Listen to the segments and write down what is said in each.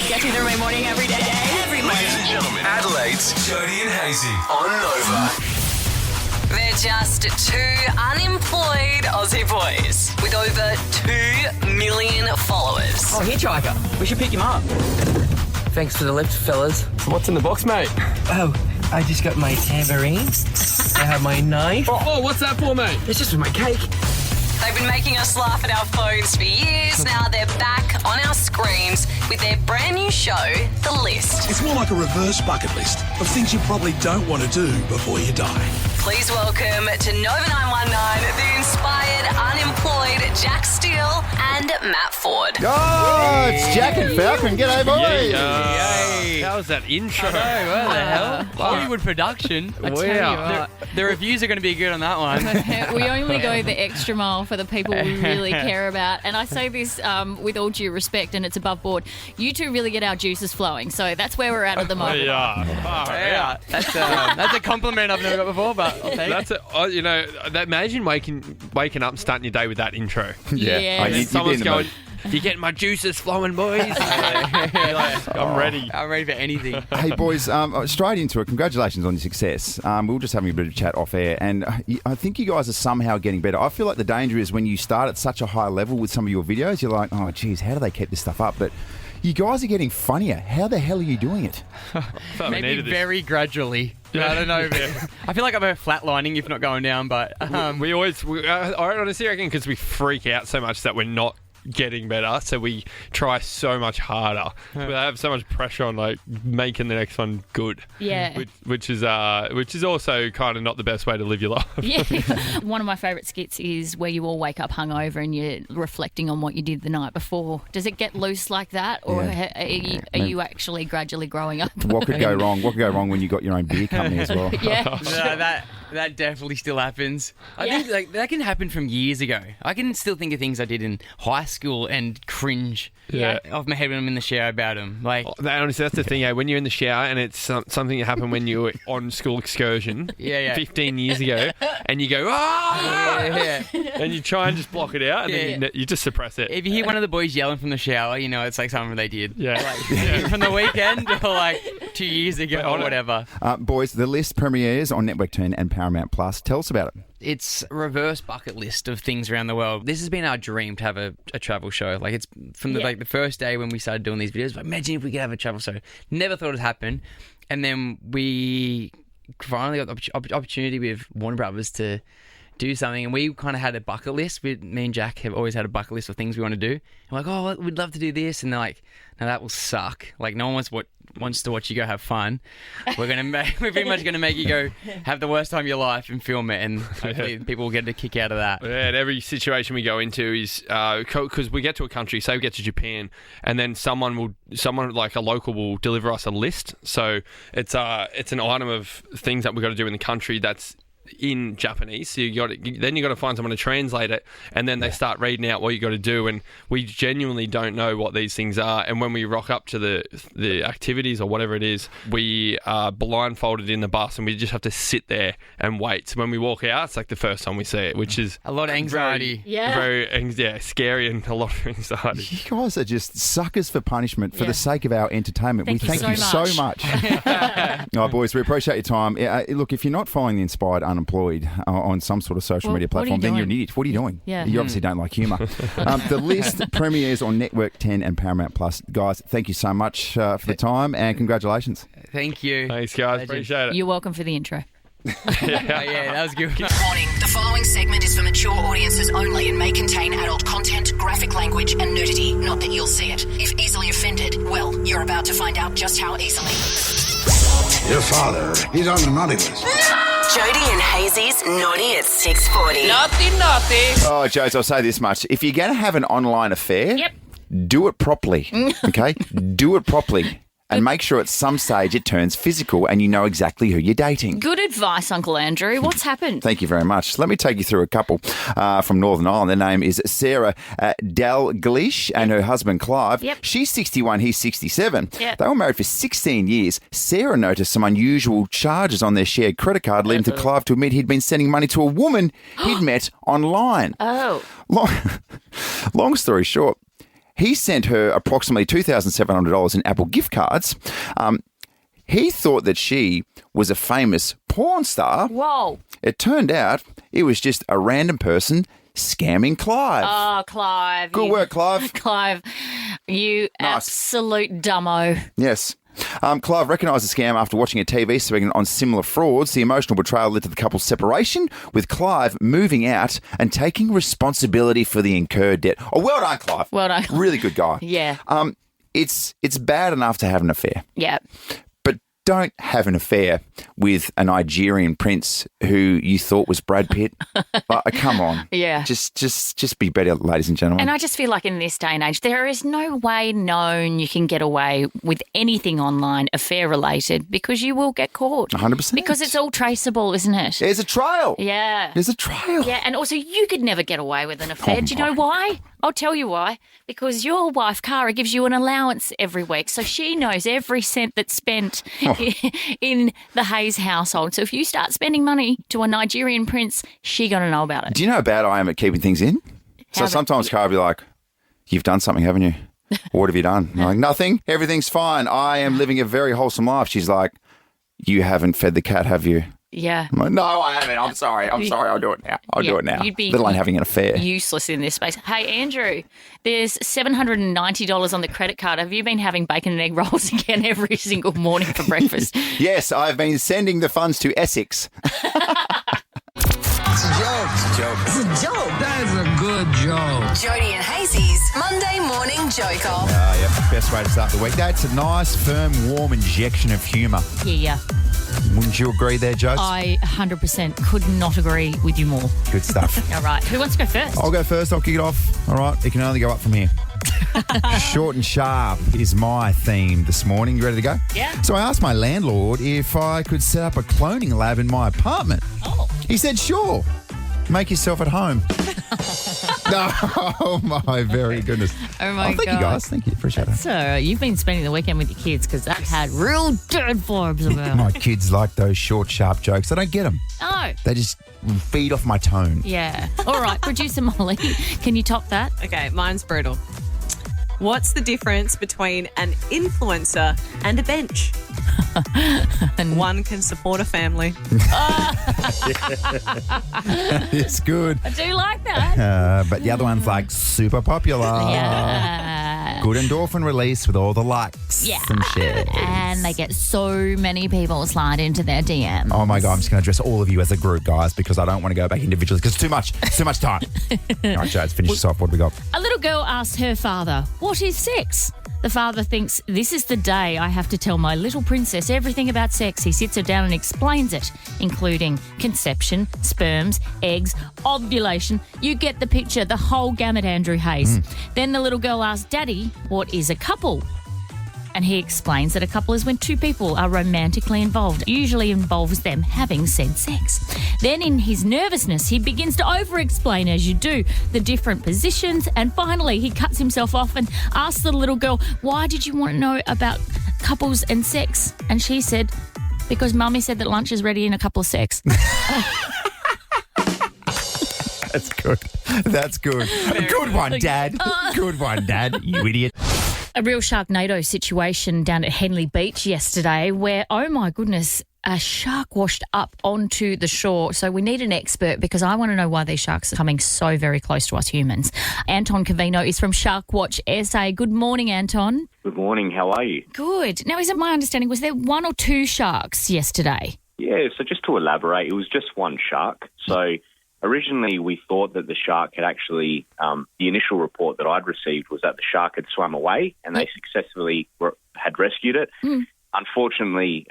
Gets me through my morning every day. Ladies and gentlemen, Adelaide's Jodie and Hayesy on Nova. They're just two unemployed Aussie boys with over 2 million followers. Oh, hitchhiker. We should pick him up. Thanks for the lift, fellas. What's in the box, mate? Oh, I just got my tambourine. I have my knife. Oh, what's that for, mate? It's just for my cake. They've been making us laugh at our phones for years. Now they're back on our screens with their brand new show, The List. It's more like a reverse bucket list of things you probably don't want to do before you die. Please welcome to Nova 919, the Inspired Unemployed Jack Steele and Matt Ford. Oh, it's Jack and Falcon. G'day, boys. Yay. How was that intro? What the hell? Hollywood production. I tell you what. The reviews are going to be good on that one. We only go the extra mile for the people we really care about. And I say this with all due respect, and it's above board. You two really get our juices flowing. So that's where we're at the moment. Yeah. That's a compliment I've never got before, but I'll take it. Imagine waking up and starting your day with that intro. Yeah. And then someone's going, "You're getting my juices flowing, boys." I'm ready. I'm ready for anything. Hey, boys, straight into it. Congratulations on your success. We were just having a bit of chat off air, and I think you guys are somehow getting better. I feel like the danger is when you start at such a high level with some of your videos, you're like, oh, geez, how do they keep this stuff up? But you guys are getting funnier. How the hell are you doing it? Maybe very gradually. I don't know. I feel like I'm flatlining if not going down, but... I honestly reckon because we freak out so much that we're not getting better, so we try so much harder. We have so much pressure on like making the next one good. Yeah. Which is also kind of not the best way to live your life. Yeah. One of my favourite skits is where you all wake up hungover and you're reflecting on what you did the night before. Does it get loose like that, or are you actually gradually growing up? What could go wrong? What could go wrong when you got your own beer company as well? Yeah. That definitely still happens. I think like that can happen from years ago. I can still think of things I did in high school and cringe off my head when I'm in the shower about them. Like, honestly, that's the thing. When you're in the shower and it's something that happened when you were on school excursion 15 years ago, and you go, and you try and just block it out, and then you just suppress it. If you hear one of the boys yelling from the shower, you know it's like something they did. Yeah. From the weekend or like 2 years ago or whatever. Boys, The List premieres on Network 10 and Paramount Plus. Tell us about it. It's a reverse bucket list of things around the world. This has been our dream to have a travel show. Like it's from the the first day when we started doing these videos. Imagine if we could have a travel show. Never thought it'd happen, and then we finally got the opportunity with Warner Brothers to do something, and we kind of had a bucket list. Me and Jack have always had a bucket list of things we want to do. I'm like, oh, we'd love to do this, and they're like, no, that will suck. Like no one wants to watch you go have fun. We're pretty much gonna make you go have the worst time of your life and film it, and hopefully people will get a kick out of that. Yeah, and every situation we go into is because we get to a country, say we get to Japan, and then someone like a local will deliver us a list. So it's an item of things that we've got to do in the country that's in Japanese, so you got to find someone to translate it, and then they start reading out what you got to do, and we genuinely don't know what these things are. And when we rock up to the activities or whatever it is, we are blindfolded in the bus, and we just have to sit there and wait. So when we walk out, it's like the first time we see it, which is a lot of anxiety. Very scary and a lot of anxiety. You guys are just suckers for punishment for the sake of our entertainment. We thank you so much. Oh, boys, we appreciate your time. Look, if you're not following the Inspired Unemployed on some sort of social media platform, then you're an idiot. What are you doing? Yeah. You obviously don't like humour. The List premieres on Network 10 and Paramount Plus. Guys, thank you so much for the time, and congratulations. Thank you. Thanks, guys. Appreciate it. You're welcome for the intro. That was good. Warning, the following segment is for mature audiences only and may contain adult content, graphic language and nudity. Not that you'll see it. If easily offended, well, you're about to find out just how easily. Your father, he's on the naughty list. Jodie and Hayes's Naughty at 6:40. Naughty. Oh, Joes, I'll say this much. If you're going to have an online affair, do it properly, okay? Do it properly. And make sure at some stage it turns physical and you know exactly who you're dating. Good advice, Uncle Andrew. What's happened? Thank you very much. Let me take you through a couple from Northern Ireland. Their name is Sarah Dalglish and her husband Clive. Yep. She's 61, he's 67. Yep. They were married for 16 years. Sarah noticed some unusual charges on their shared credit card, leading to Clive to admit he'd been sending money to a woman he'd met online. Oh. Long story short, he sent her approximately $2,700 in Apple gift cards. He thought that she was a famous porn star. Whoa. It turned out it was just a random person scamming Clive. Oh, Clive. Good work, Clive. Clive, you Nice. absolute dummo. Yes. Clive recognised the scam after watching a TV segment on similar frauds. The emotional betrayal led to the couple's separation, with Clive moving out and taking responsibility for the incurred debt. Oh, well done, Clive. Well done. Really good guy. Yeah. It's bad enough to have an affair, Yeah. but don't have an affair with a Nigerian prince who you thought was Brad Pitt. Come on. Yeah. Just be better, ladies and gentlemen. And I just feel like in this day and age, there is no way known you can get away with anything online affair related because you will get caught. 100%. Because it's all traceable, isn't it? There's a trail. Yeah. There's a trail. Yeah, and also you could never get away with an affair. Do you know why? I'll tell you why. Because your wife, Cara, gives you an allowance every week. So she knows every cent that's spent in the Hayes household. So if you start spending money to a Nigerian prince, she got to know about it. Do you know how bad I am at keeping things in? So sometimes Cara will be like, you've done something, haven't you? What have you done? I'm like, nothing. Everything's fine. I am living a very wholesome life. She's like, you haven't fed the cat, have you? Yeah. I'm like, no, I haven't. I'm sorry. I'll do it now. I'll do it now. You'd be Let alone having an affair. useless in this space. Hey, Andrew, there's $790 on the credit card. Have you been having bacon and egg rolls again every single morning for breakfast? Yes, I've been sending the funds to Essex. It's a joke. It's a joke. It's a joke. That is a good joke. Jodie and Hayes's Monday Morning Joke Off. Yep, best way to start the week. That's a nice, firm, warm injection of humour. Yeah. Wouldn't you agree there, Jokes? I 100% could not agree with you more. Good stuff. All right. Who wants to go first? I'll go first. I'll kick it off. All right. It can only go up from here. Short and sharp is my theme this morning. You ready to go? Yeah. So I asked my landlord if I could set up a cloning lab in my apartment. Oh. He said, sure. Make yourself at home. Oh, my very goodness. Oh, my Thank you, guys. Thank you. Appreciate it. So you've been spending the weekend with your kids because that had real dirt vibes about My it. kids like those short, sharp jokes. I don't get them. Oh. They just feed off my tone. Yeah. All right. Producer Molly, can you top that? Okay, mine's brutal. What's the difference between an influencer and a bench? One can support a family. It's good. I do like that. But the other one's like super popular. Yeah. Good endorphin release with all the likes and shares. And they get so many people slide into their DMs. Oh my God, I'm just going to address all of you as a group, guys, because I don't want to go back individually because it's too much time. All right, Joe, let's finish this off. What do we got? A little girl asked her father, "What is sex?" The father thinks, "This is the day I have to tell my little princess everything about sex." He sits her down and explains it, including conception, sperms, eggs, ovulation. You get the picture, the whole gamut, Andrew Hayes. Then the little girl asks, "Daddy, what is a couple?" And he explains that a couple is when two people are romantically involved. It usually involves them having said sex. Then in his nervousness, he begins to over-explain, as you do, the different positions. And finally, he cuts himself off and asks the little girl, "Why did you want to know about couples and sex?" And she said, "Because Mummy said that lunch is ready in a couple of secs." That's good. That's good. Good one, Dad. Good one, Dad. You idiot. A real Sharknado situation down at Henley Beach yesterday where, oh my goodness, a shark washed up onto the shore. So we need an expert because I want to know why these sharks are coming so very close to us humans. Anton Covino is from Shark Watch SA. Good morning, Anton. Good morning. How are you? Good. Now, is it my understanding, was there one or two sharks yesterday? Yeah, so just to elaborate, it was just one shark. So originally we thought that the shark had actually, the initial report that I'd received was that the shark had swum away and they successfully had rescued it. Unfortunately,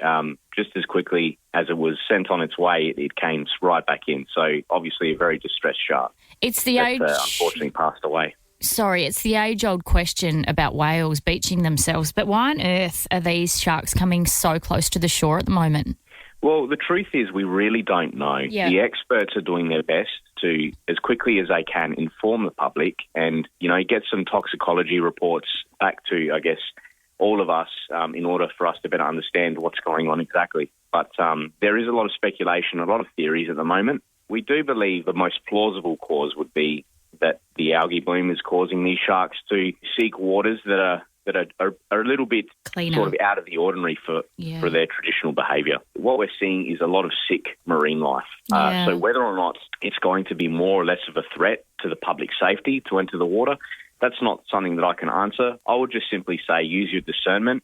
just as quickly as it was sent on its way, it came right back in. So obviously a very distressed shark. It's the that, age... unfortunately passed away. Sorry, it's the age-old question about whales beaching themselves, but why on earth are these sharks coming so close to the shore at the moment? Well, the truth is we really don't know. Yeah. The experts are doing their best to, as quickly as they can, inform the public and, get some toxicology reports back to, I guess, all of us in order for us to better understand what's going on exactly. But there is a lot of speculation, a lot of theories at the moment. We do believe the most plausible cause would be that the algae bloom is causing these sharks to seek waters that are a little bit Cleaner. sort of out of the ordinary for their traditional behaviour. What we're seeing is a lot of sick marine life. Yeah. So whether or not it's going to be more or less of a threat to the public safety to enter the water, that's not something that I can answer. I would just simply say use your discernment.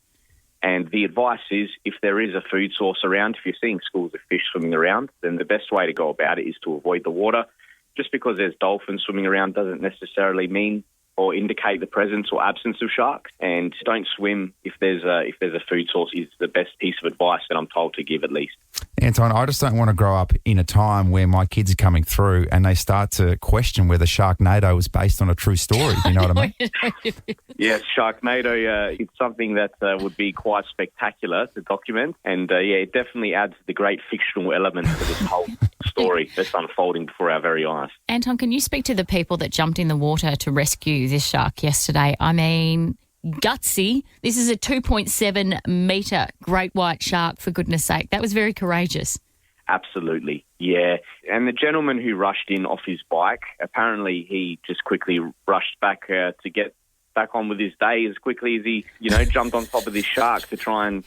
And the advice is if there is a food source around, if you're seeing schools of fish swimming around, then the best way to go about it is to avoid the water. Just because there's dolphins swimming around doesn't necessarily mean or indicate the presence or absence of sharks. And don't swim if there's a food source is the best piece of advice that I'm told to give at least. Anton, I just don't want to grow up in a time where my kids are coming through and they start to question whether Sharknado was based on a true story. Do you know what I mean? Yes, Sharknado, it's something that would be quite spectacular to document. And, it definitely adds the great fictional element to this whole story that's unfolding before our very eyes. Anton, can you speak to the people that jumped in the water to rescue this shark yesterday? I mean, gutsy. This is a 2.7 metre great white shark, for goodness sake. That was very courageous. Absolutely, yeah. And the gentleman who rushed in off his bike, apparently he just quickly rushed back to get back on with his day as quickly as he, jumped on top of this shark to try and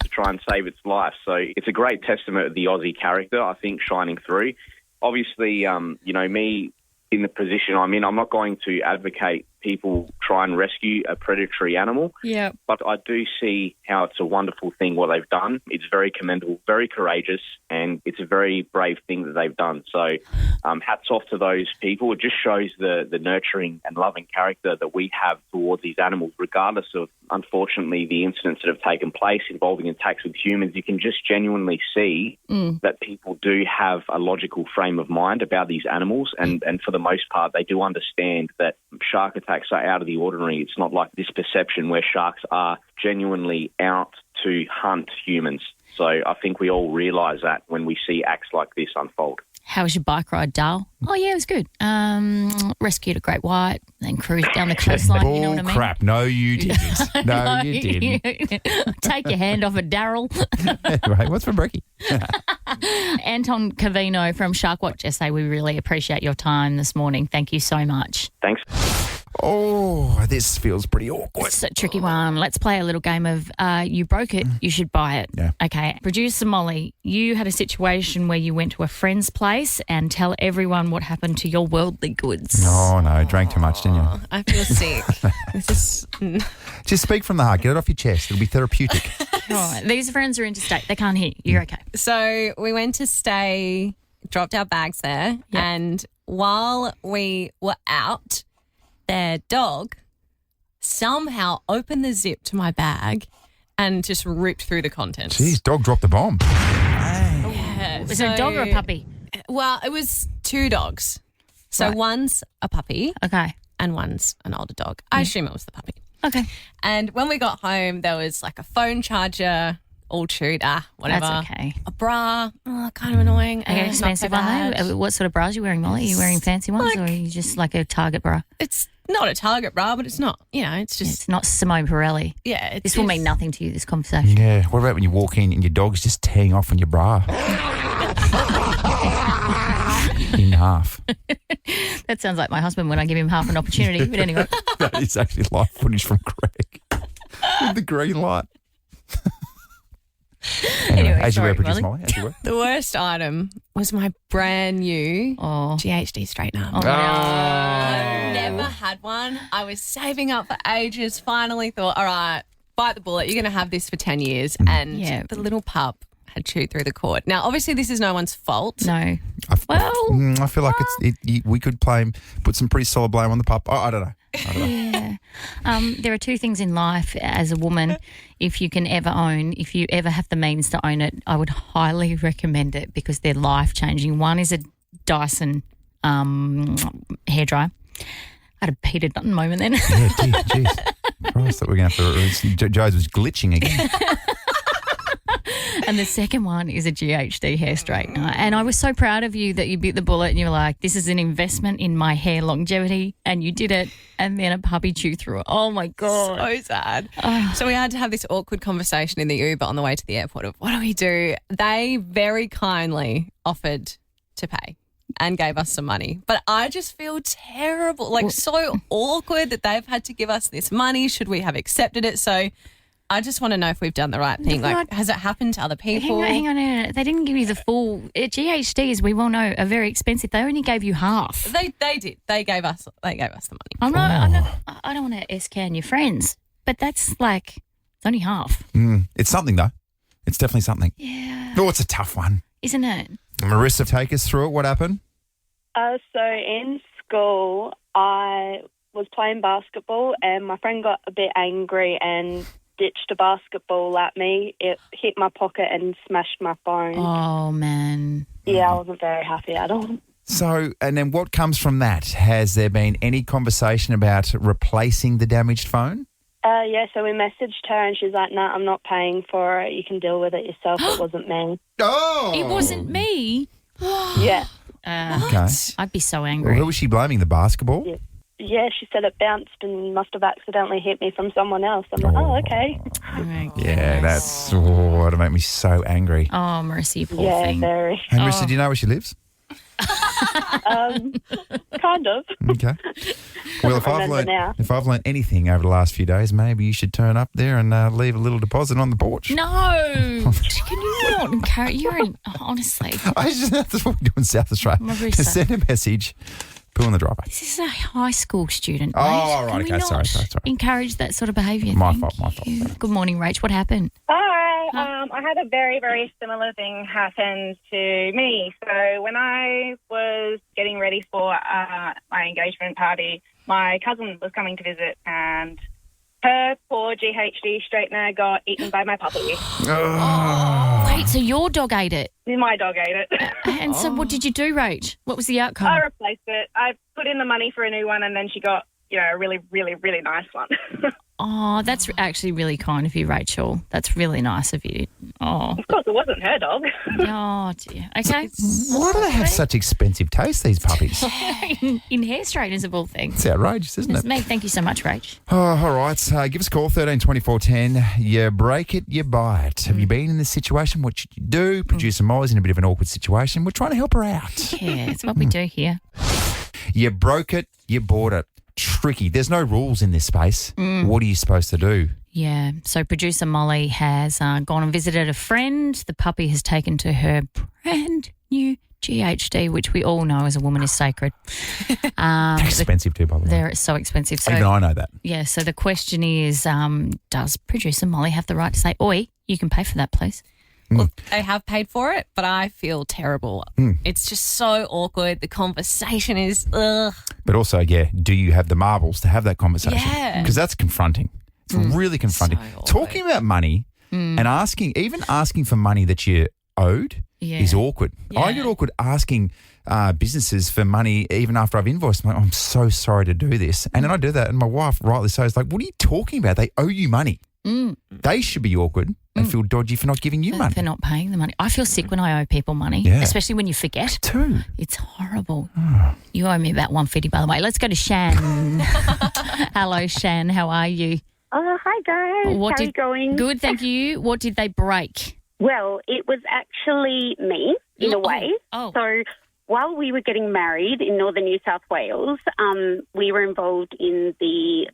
save its life. So it's a great testament of the Aussie character, I think, shining through. Obviously, me in the position I'm in, I'm not going to advocate people try and rescue a predatory animal. Yeah. But I do see how it's a wonderful thing what they've done. It's very commendable, very courageous, and it's a very brave thing that they've done. So hats off to those people. It just shows the nurturing and loving character that we have towards these animals, regardless of, unfortunately, the incidents that have taken place involving attacks with humans. You can just genuinely see that people do have a logical frame of mind about these animals, and for the most part, they do understand that shark attacks are out of the ordinary. It's not like this perception where sharks are genuinely out to hunt humans. So I think we all realise that when we see acts like this unfold. How was your bike ride, Dale? Oh, yeah, it was good. Rescued a great white, then cruised down the coastline. You know what I mean? Crap. No, you didn't. No, you didn't. Take your hand off it, Daryl. Anyway, what's for brekkie? Anton Cavino from Sharkwatch SA, we really appreciate your time this morning. Thank you so much. Thanks. Oh, this feels pretty awkward. It's a tricky one. Let's play a little game of you broke it, you should buy it. Yeah. Okay. Producer Molly, you had a situation where you went to a friend's place and tell everyone what happened to your worldly goods. Oh, no. Drank too much, didn't you? I feel sick. Just speak from the heart. Get it off your chest. It'll be therapeutic. All right. These friends are interstate. They can't hear you. You're okay. So we went to stay, dropped our bags there, and while we were out, their dog somehow opened the zip to my bag and just ripped through the contents. Jeez, dog dropped the bomb. Yeah. Was it a dog or a puppy? Well, it was two dogs. So one's a puppy. Okay. And one's an older dog. I assume it was the puppy. Okay. And when we got home, there was like a phone charger, all chewed, whatever. That's okay. A bra, kind of annoying. Okay, Not fancy so one bad. though. What sort of bras are you wearing, Molly? Are you wearing fancy ones or are you just like a Target bra? It's not a Target bra, but it's not, it's just... It's not Simone Pirelli. Yeah. This will mean nothing to you, this conversation. Yeah. What about when you walk in and your dog's just teeing off on your bra? In half. That sounds like my husband when I give him half an opportunity. But anyway. That is actually live footage from Greg with the green light. Anyway, as you were, producer Molly, as you were. The worst item was my brand new GHD straightener. Oh, no. I've never had one. I was saving up for ages, finally thought, all right, bite the bullet. You're going to have this for 10 years. And the little pup had chewed through the cord. Now, obviously, this is no one's fault. No. I feel like we could put some pretty solid blame on the pup. I don't know. Yeah. There are two things in life as a woman, if you ever have the means to own it, I would highly recommend it because they're life-changing. One is a Dyson hairdryer. I had a Peter Dutton moment then. Yeah, jeez. Christ, that we're going to have to... Joe's was glitching again. And the second one is a GHD hair straightener. And I was so proud of you that you bit the bullet and you were like, this is an investment in my hair longevity. And you did it. And then a puppy chewed through it. Oh, my God. So sad. So we had to have this awkward conversation in the Uber on the way to the airport of what do we do? They very kindly offered to pay. and gave us some money. But I just feel terrible, like so awkward that they've had to give us this money. Should we have accepted it? So I just want to know if we've done the right thing. Like, has it happened to other people? Hang on. They didn't give you the full. GHDs, we well know, are very expensive. They only gave you half. They did. They gave us the money. I don't want to S-can your friends, but that's like it's only half. It's something, though. It's definitely something. Yeah. Oh, it's a tough one. Isn't it? Marissa, take us through it. What happened? So in school, I was playing basketball and my friend got a bit angry and ditched a basketball at me. It hit my pocket and smashed my phone. Oh, man. Yeah, I wasn't very happy at all. So, and then what comes from that? Has there been any conversation about replacing the damaged phone? Yeah, so we messaged her and she's like, nah, I'm not paying for it. You can deal with it yourself. It wasn't me. Oh! It wasn't me? Yeah. Okay. I'd be so Well, angry. who was she blaming? The basketball? Yeah, she said it bounced and must have accidentally hit me from someone else. I'm like, oh, okay. Yeah, that'll make me so angry. Oh, Marissa, you poor Yeah, thing. very. And Marissa, do you know where she lives? Kind of. Okay. Well, if I've learned anything over the last few days, maybe you should turn up there and leave a little deposit on the porch. No. Can you not encourage? Honestly. That's what we do in South Australia. Marissa. To send a message, put on the driveway. This is a high school student. Oh, Rach. right, Can we okay, not sorry. encourage that sort of behaviour? My Thank fault. you. Good morning, Rach. What happened? Hi. I had a very, very similar thing happen to me. So when I was getting ready for my engagement party, my cousin was coming to visit and her poor GHD straightener got eaten by my puppy. Wait, so your dog ate it? My dog ate it. And so what did you do, Rach? What was the outcome? I replaced it. I put in the money for a new one and then she got, a really, really, really nice one. Oh, that's actually really kind of you, Rachel. That's really nice of you. Oh. Of course, it wasn't her dog. Oh, dear. Okay. Why do they have such expensive taste, these puppies? In hair straighteners of all things. It's outrageous, isn't It's it? me. Thank you so much, Rach. Oh, all right. Give us a call, 13 24 10. You break it, you buy it. Have you been in this situation? What should you do? Producer Molly's in a bit of an awkward situation. We're trying to help her out. Yeah, it's what we do here. You broke it, you bought it. Tricky. There's no rules in this space. What are you supposed to do? Yeah. So producer Molly has gone and visited a friend. The puppy has taken to her brand new GHD, which we all know as a woman is sacred. They're expensive too, by the way. They're so expensive. So, even I know that. Yeah. So the question is, does producer Molly have the right to say, "Oi, you can pay for that, please"? Look, they have paid for it, but I feel terrible. It's just so awkward. The conversation is, ugh. But also, do you have the marbles to have that conversation? Yeah. Because that's confronting. It's really confronting. Talking about money and asking for money that you owed is awkward. Yeah. I get awkward asking businesses for money even after I've invoiced. I'm so sorry to do this. And then I do that and my wife rightly so is like, what are you talking about? They owe you money. They should be awkward and feel dodgy for not giving you money. For not paying the money. I feel sick when I owe people money, especially when you forget. Too. It's horrible. You owe me about $150, by the way. Let's go to Shan. Hello, Shan. How are you? Hi, guys. How are you going? Good, thank you. What did they break? Well, it was actually me, in a way. Oh. So while we were getting married in northern New South Wales, we were involved in the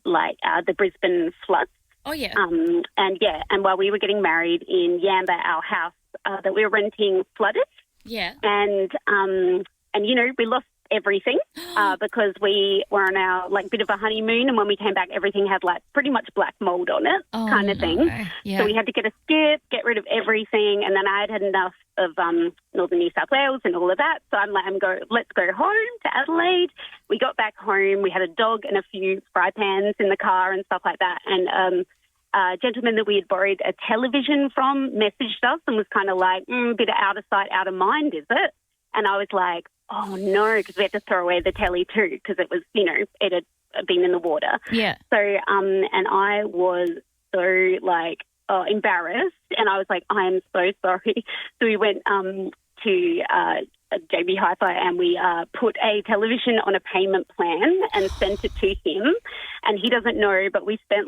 Brisbane floods. Oh, yeah. And while we were getting married in Yamba, our house that we were renting flooded. Yeah. And we lost everything because we were on our bit of a honeymoon, and when we came back, everything had pretty much black mold on it, kind of thing. Yeah. So we had to get a skip, get rid of everything, and then I had enough of northern New South Wales and all of that. So I'm like, let's go home to Adelaide. We got back home. We had a dog and a few fry pans in the car and stuff like that. And a gentleman that we had borrowed a television from messaged us and was kind of like, bit of out of sight, out of mind, is it? And I was like, oh, no, because we had to throw away the telly too because it was, it had been in the water. Yeah. So, and I was so, embarrassed, and I was like, I am so sorry. So we went to JB Hi-Fi and we put a television on a payment plan and sent it to him. And he doesn't know, but we spent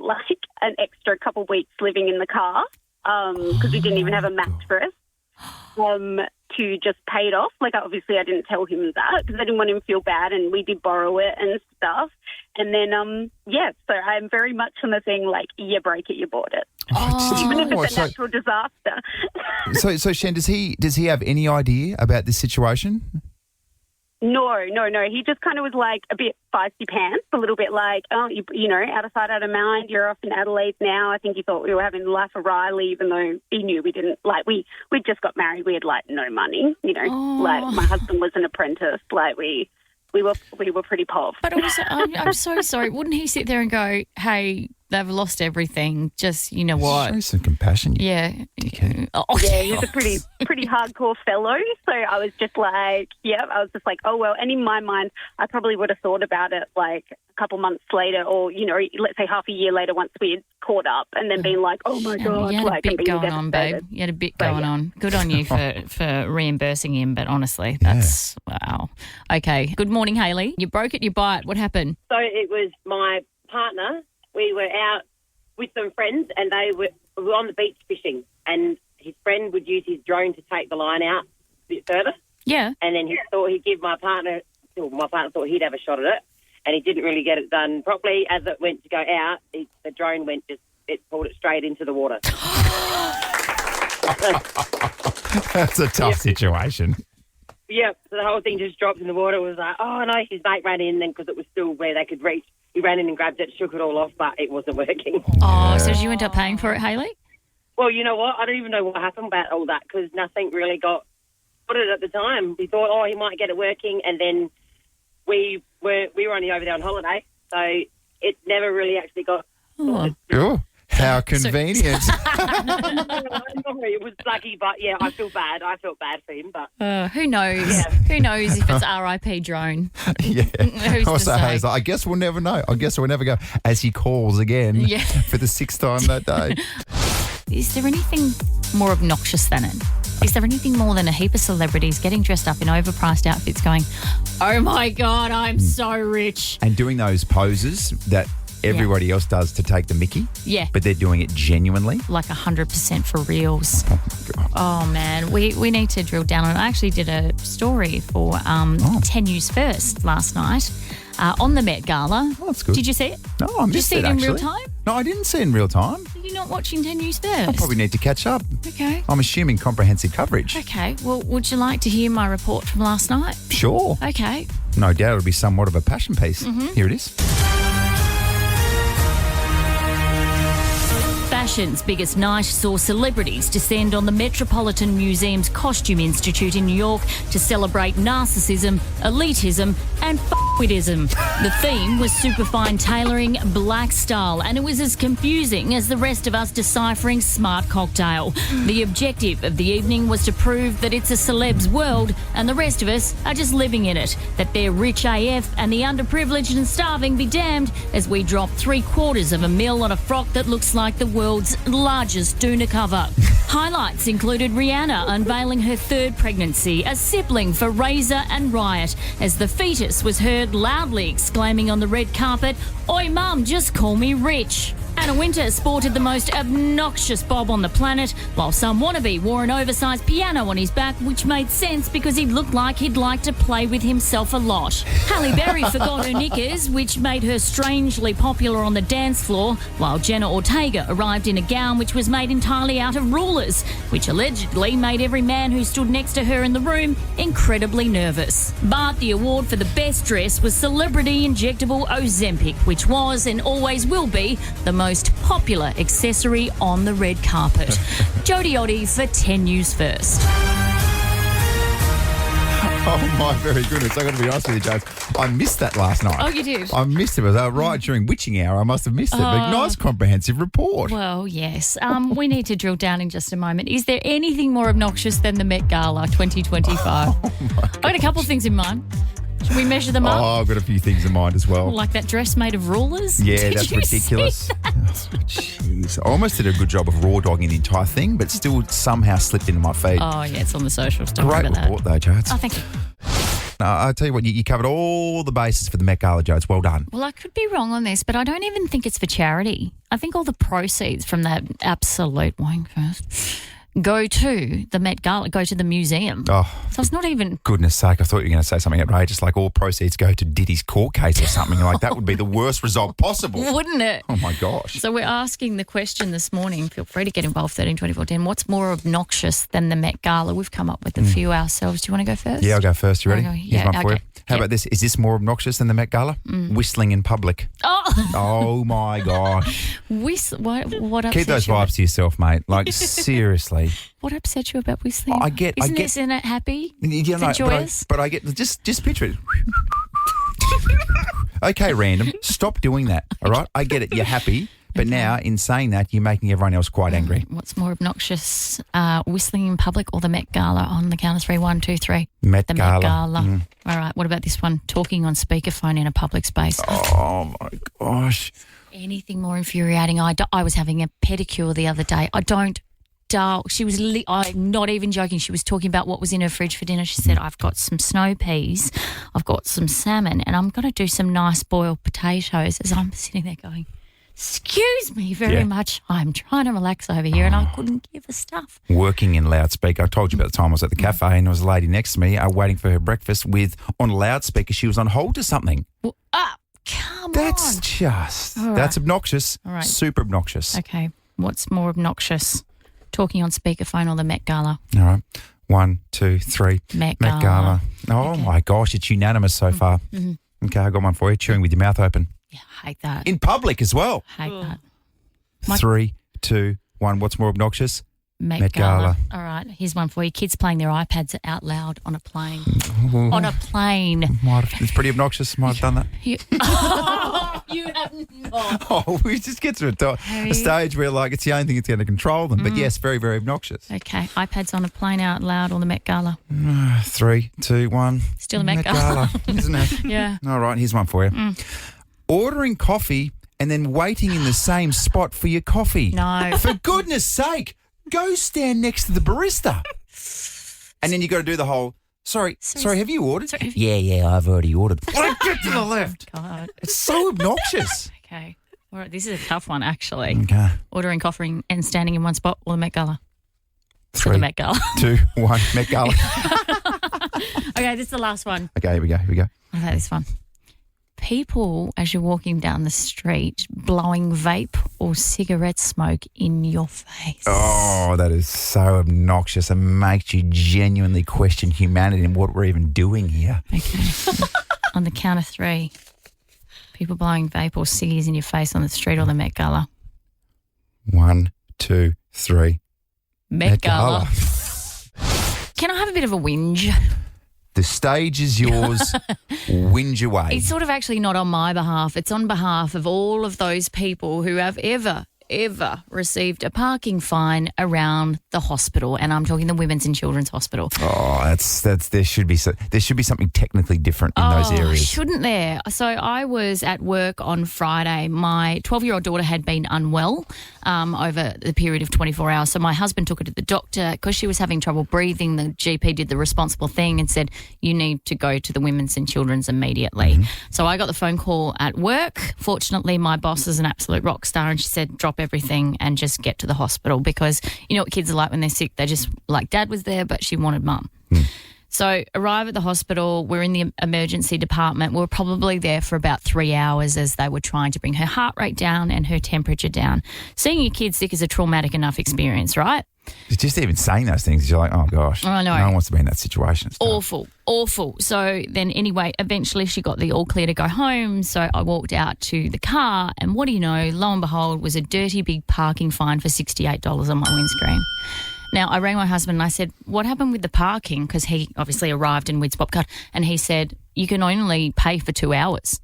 an extra couple of weeks living in the car because we didn't even have a mattress. to just pay it off. Like, obviously I didn't tell him that because I didn't want him to feel bad, and we did borrow it and stuff. And then, so I'm very much on the thing like, you break it, you bought it. Even if it's a natural disaster. So Shen, does he have any idea about this situation? No. He just kind of was like a bit feisty pants, a little bit like, oh, you know, out of sight, out of mind. You're off in Adelaide now. I think he thought we were having the life of Riley, even though he knew we didn't. Like, we'd just got married. We had, like, no money, you know. Like, my husband was an apprentice. Like, we were pretty pov. But also, I'm so sorry. Wouldn't he sit there and go, hey, they've lost everything. Just, you know what? Show some compassion. Yeah. Yeah, he's a pretty hardcore fellow. So I was just like, oh, well. And in my mind, I probably would have thought about it like a couple months later, or, you know, let's say half a year later once we had caught up, and then being like, oh, my God. You had like, a bit going on, babe. You had a bit going on. Good on you for reimbursing him, but honestly, that's, wow. Okay. Good morning, Hayley. You broke it, you buy it. What happened? So it was my partner. We were out with some friends, and we were on the beach fishing, and his friend would use his drone to take the line out a bit further. Yeah. And then he thought he'd give my partner thought he'd have a shot at it, and he didn't really get it done properly. As it went to go out, the drone it pulled it straight into the water. That's a tough situation. Yeah, so the whole thing just dropped in the water. It was like, oh, no, his mate ran in then because it was still where they could reach. He ran in and grabbed it, shook it all off, but it wasn't working. Oh, so did you end up paying for it, Hayley? Well, you know what? I don't even know what happened about all that because nothing really got it at the time. We thought, oh, he might get it working, and then we were only over there on holiday, so it never really actually got sorted. Oh, how convenient. It was lucky, but yeah, I feel bad. I felt bad for him, but who knows? Yeah. Who knows if it's RIP drone? Yeah. Who's to say? Hayes, I guess we'll never know. I guess we'll never go as he calls again for the 6th time that day. Is there anything more obnoxious than it? Is there anything more than a heap of celebrities getting dressed up in overpriced outfits going, oh my God, I'm so rich? And doing those poses that everybody else does to take the mickey. Yeah. But they're doing it genuinely. Like 100% for reals. Oh, my God. Oh, man. We need to drill down on it. I actually did a story for 10 News First last night on the Met Gala. Oh, that's good. Did you see it? No, I missed it, Did you see it in actually. real time? No, I didn't see it in real time. Are you not watching 10 News First? I probably need to catch up. Okay. I'm assuming comprehensive coverage. Okay. Well, would you like to hear my report from last night? Sure. Okay. No doubt it'll be somewhat of a passion piece. Mm-hmm. Here it is. Fashion's biggest night saw celebrities descend on the Metropolitan Museum's Costume Institute in New York to celebrate narcissism, elitism and f***widism. The theme was superfine tailoring, black style, and it was as confusing as the rest of us deciphering smart cocktail. The objective of the evening was to prove that it's a celeb's world and the rest of us are just living in it, that they're rich AF and the underprivileged and starving be damned as we drop 3/4 of a mil on a frock that looks like the world's largest doona cover. Highlights included Rihanna unveiling her 3rd pregnancy, a sibling for Razor and Riot, as the fetus was heard loudly exclaiming on the red carpet, "Oi mum, just call me rich." Anna Wintour sported the most obnoxious bob on the planet, while some wannabe wore an oversized piano on his back, which made sense because he looked like he'd like to play with himself a lot. Halle Berry forgot her knickers, which made her strangely popular on the dance floor, while Jenna Ortega arrived in a gown which was made entirely out of rulers, which allegedly made every man who stood next to her in the room incredibly nervous. But the award for the best dress was celebrity injectable Ozempic, which was and always will be the most popular accessory on the red carpet. Jodie for 10 News First. Oh, my very goodness. I've got to be honest with you, Jones. I missed that last night. Oh, you did? I missed it. It was right during witching hour. I must have missed it. But nice comprehensive report. Well, yes. We need to drill down in just a moment. Is there anything more obnoxious than the Met Gala 2025? I've got a couple of things in mind. Should we measure them up? Oh, I've got a few things in mind as well. Like that dress made of rulers? Yeah, Did that's you ridiculous. see that? Jeez. I almost did a good job of raw dogging the entire thing, but still somehow slipped into my feed. Oh, yeah, it's on the socials. Don't Great worry about report, though, Jodes. Oh, thank you. I tell you what, you covered all the bases for the Met Gala, Jodes. Well done. Well, I could be wrong on this, but I don't even think it's for charity. I think all the proceeds from that absolute wankfest go to the Met Gala, go to the museum. Oh, so it's not even... Goodness sake, I thought you were going to say something outrageous, like all proceeds go to Diddy's court case or something. Like that would be the worst result possible. Wouldn't it? Oh, my gosh. So we're asking the question this morning, feel free to get involved, 13 24 10, what's more obnoxious than the Met Gala? We've come up with a few ourselves. Do you want to go first? Yeah, I'll go first. You ready? Here's one for you. How Yep. about this? Is this more obnoxious than the Met Gala? Whistling in public. Oh, Oh, my gosh. what upset Keep those you? vibes to yourself, mate. Like, seriously. What upset you about whistling? Isn't it happy? Yeah, Is it joyous? but I get just picture it. Okay, random. Stop doing that. All right, I get it. You're happy, but now in saying that, you're making everyone else quite angry. What's more obnoxious, whistling in public or the Met Gala? On the count of 3, 1, 2, 3. Met the Gala. Met Gala. Mm. All right. What about this one? Talking on speakerphone in a public space. Oh my gosh. Anything more infuriating? I was having a pedicure the other day. I'm not even joking. She was talking about what was in her fridge for dinner. She said, I've got some snow peas, I've got some salmon, and I'm going to do some nice boiled potatoes. As I'm sitting there going, excuse me very much. I'm trying to relax over here, and I couldn't give a stuff. Working in loudspeaker. I told you about the time I was at the cafe and there was a lady next to me waiting for her breakfast on loudspeaker. She was on hold to something. Well, come That's on. just, All right. that's obnoxious. All right. Super obnoxious. Okay. What's more obnoxious? Talking on speakerphone or the Met Gala? All right. 1, 2, 3. Met Gala. Oh, my gosh. It's unanimous so far. Mm-hmm. Okay, I got one for you. Chewing with your mouth open. Yeah, hate that. In public as well. Hate that. 3, 2, 1. What's more obnoxious? Met Gala. All right, here's one for you. Kids playing their iPads out loud on a plane. On a plane. It's pretty obnoxious. Might have done that. You have not. Oh, we just get to a stage where, like, it's the only thing that's going to control them. But yes, very, very obnoxious. Okay, iPads on a plane out loud or the Met Gala. 3, 2, 1. Still the Met Gala. Isn't it? Yeah. All right, here's one for you. Ordering coffee and then waiting in the same spot for your coffee. No. For goodness sake, go stand next to the barista. And then you got to do the whole, sorry, have you ordered? Yeah, I've already ordered. Well, get to the left. God. It's so obnoxious. Okay. All right, this is a tough one, actually. Okay. Ordering coffee and standing in one spot or the Met Gala. 3, the Met Gala. 2, 1, Met Gala. Okay, this is the last one. Okay, here we go. What about this one? People, as you're walking down the street, blowing vape or cigarette smoke in your face. Oh, that is so obnoxious and makes you genuinely question humanity and what we're even doing here. Okay. On the count of 3, people blowing vape or ciggies in your face on the street or the Met Gala. 1, 2, 3. Met Gala. Can I have a bit of a whinge? The stage is yours. Whinge away. It's sort of actually not on my behalf. It's on behalf of all of those people who have ever received a parking fine around the hospital, and I'm talking the Women's and Children's Hospital. Oh, that's there should be something technically different in those areas. Shouldn't there? So I was at work on Friday. My 12-year-old daughter had been unwell over the period of 24 hours. So my husband took her to the doctor because she was having trouble breathing. The GP did the responsible thing and said, you need to go to the Women's and Children's immediately. Mm-hmm. So I got the phone call at work. Fortunately, my boss is an absolute rock star, and she said, drop everything and just get to the hospital, because you know what kids are like when they're sick. They just, like, Dad was there, but she wanted Mum. So arrive at the hospital. We're in the emergency department. We were probably there for about 3 hours as they were trying to bring her heart rate down and her temperature down. Seeing your kid sick is a traumatic enough experience, right? Just even saying those things, you're like, oh gosh, I know. No one wants to be in that situation. It's tough. Awful. So then anyway, eventually she got the all clear to go home. So I walked out to the car, and what do you know, lo and behold, was a dirty big parking fine for $68 on my windscreen. Now, I rang my husband and I said, what happened with the parking? Because he obviously arrived in Weeds Pop Card, and he said, you can only pay for 2 hours.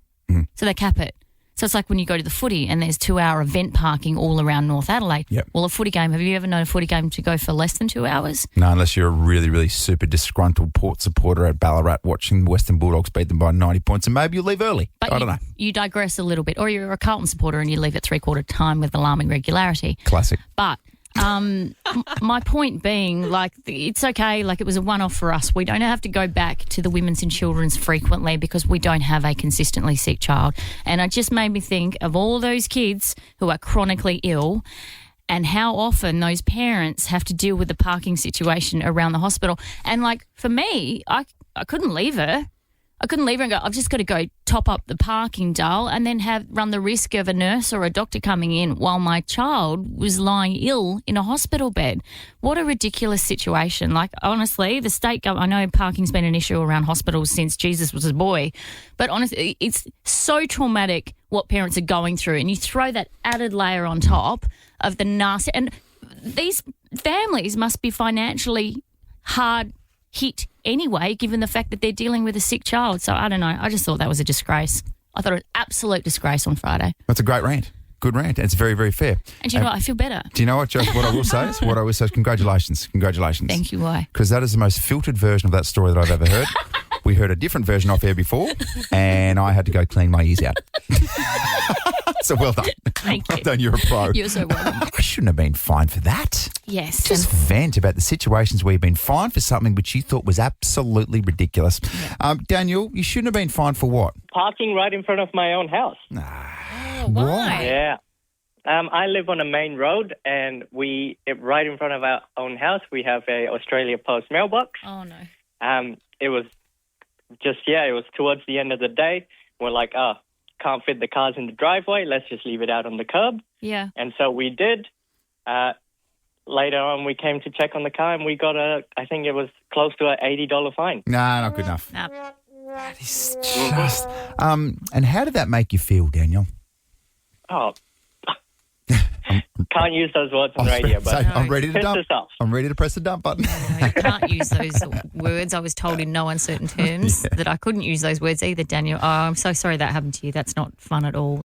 So they cap it. So it's like when you go to the footy and there's 2-hour event parking all around North Adelaide. Yep. Well, a footy game, have you ever known a footy game to go for less than 2 hours? No, unless you're a really, really super disgruntled Port supporter at Ballarat watching the Western Bulldogs beat them by 90 points, and maybe you leave early. But I don't know. You digress a little bit. Or you're a Carlton supporter and you leave at three-quarter time with alarming regularity. Classic. But my point being, like, it's okay. Like, it was a one-off for us. We don't have to go back to the Women's and Children's frequently because we don't have a consistently sick child. And it just made me think of all those kids who are chronically ill and how often those parents have to deal with the parking situation around the hospital. And, like, for me, I couldn't leave her. I couldn't leave her and go, I've just got to go top up the parking, doll, and then run the risk of a nurse or a doctor coming in while my child was lying ill in a hospital bed. What a ridiculous situation. Like, honestly, the state government, I know parking's been an issue around hospitals since Jesus was a boy, but honestly, it's so traumatic what parents are going through, and you throw that added layer on top of the nasty. And these families must be financially hard hit anyway, given the fact that they're dealing with a sick child. So I don't know. I just thought that was a disgrace. I thought it was an absolute disgrace on Friday. That's a great rant. Good rant. It's very, very fair. And do you know what? I feel better. Do you know what, Josh? What I will say is congratulations. Congratulations. Thank you. Why? Because that is the most filtered version of that story that I've ever heard. We heard a different version off air before, and I had to go clean my ears out. So well done. Thank you. Well done, you're a pro. You're so welcome. I shouldn't have been fined for that. Yes. Just vent about the situations where you've been fined for something which you thought was absolutely ridiculous. Yeah. Daniel, you shouldn't have been fined for what? Parking right in front of my own house. Why? Yeah. I live on a main road, and right in front of our own house, we have a Australia Post mailbox. Oh, no. It was towards the end of the day. We're like, can't fit the cars in the driveway. Let's just leave it out on the curb. Yeah. And so we did. Later on, we came to check on the car, and we got I think it was close to an $80 fine. Nah, not good enough. Nah. That is just... and how did that make you feel, Daniel? Oh, can't use those words on radio, but I'm ready to dump. I'm ready to press the dump button. No, you can't use those words. I was told in no uncertain terms that I couldn't use those words either, Daniel. Oh, I'm so sorry that happened to you. That's not fun at all.